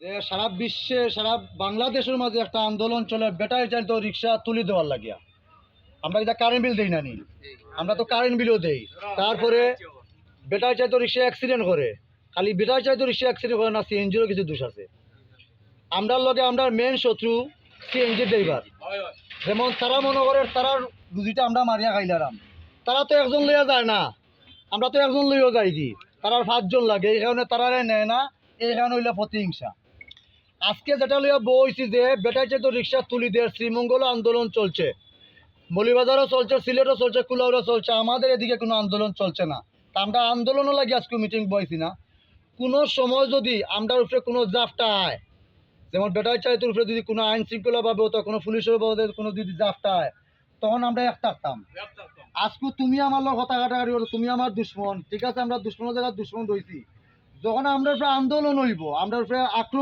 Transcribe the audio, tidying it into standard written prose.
যে সারা বিশ্বে সারা বাংলাদেশের মাঝে একটা আন্দোলন চলে ব্যাটারি চালিত রিক্সা তুলে দেওয়ার লাগিয়া। আমরা এটা কারেন্ট বিল দেই না নি, আমরা তো কারেন্ট বিলও দেই। তারপরে ব্যাটারি চালিত রিক্সা অ্যাক্সিডেন্ট করে, খালি ব্যাটারি চালিত রিক্সা অ্যাক্সিডেন্ট করে না, সিএনজিরও কিছু দোষ আছে। আমরার লগে আমরা মেন শত্রু সিএনজি ড্রাইভার। যেমন তারা মনে করে তারার রুজিটা আমরা মারিয়া খাইলাম, তারা তো একজন লইয়া যায় না, আমরা তো একজন লইয়া যাই কি, তারার 5 জন লাগে, এই কারণে তারা নেয় না। এই কারণে হইলে প্রতিহিংসা। আজকে যেটা লইয়া বইছি যে ব্যাটারি চালিত রিক্সা তুলি দিয়ে শ্রীমঙ্গল আন্দোলন চলছে, মৌলভীবাজারও চলছে, সিলেটও চলছে, কুলাউড়ও চলছে, আমাদের এদিকে কোনো আন্দোলন চলছে না। তা আমরা আন্দোলনও লাগে আজকে মিটিং বইছি না। কোনো সময় যদি আমরা উপরে কোনো জাফটা আয়, যেমন ব্যাটারি চালিতের উপরে যদি কোনো আইন শৃঙ্খলাভাবে হতো, কোনো পুলিশের বাবদে কোনো যদি জাফটা আয়, তখন আমরা এক থাকতাম। আজকে তুমি আমার লোক হতা কাটাকাটি করো, তুমি আমার দুশ্মন, ঠিক আছে, আমরা দুশ্মনের জায়গায় দুশ্মন রয়েছি। যখন আমরা উপরে আন্দোলন হইব, আমরা উপরে আক্রমণ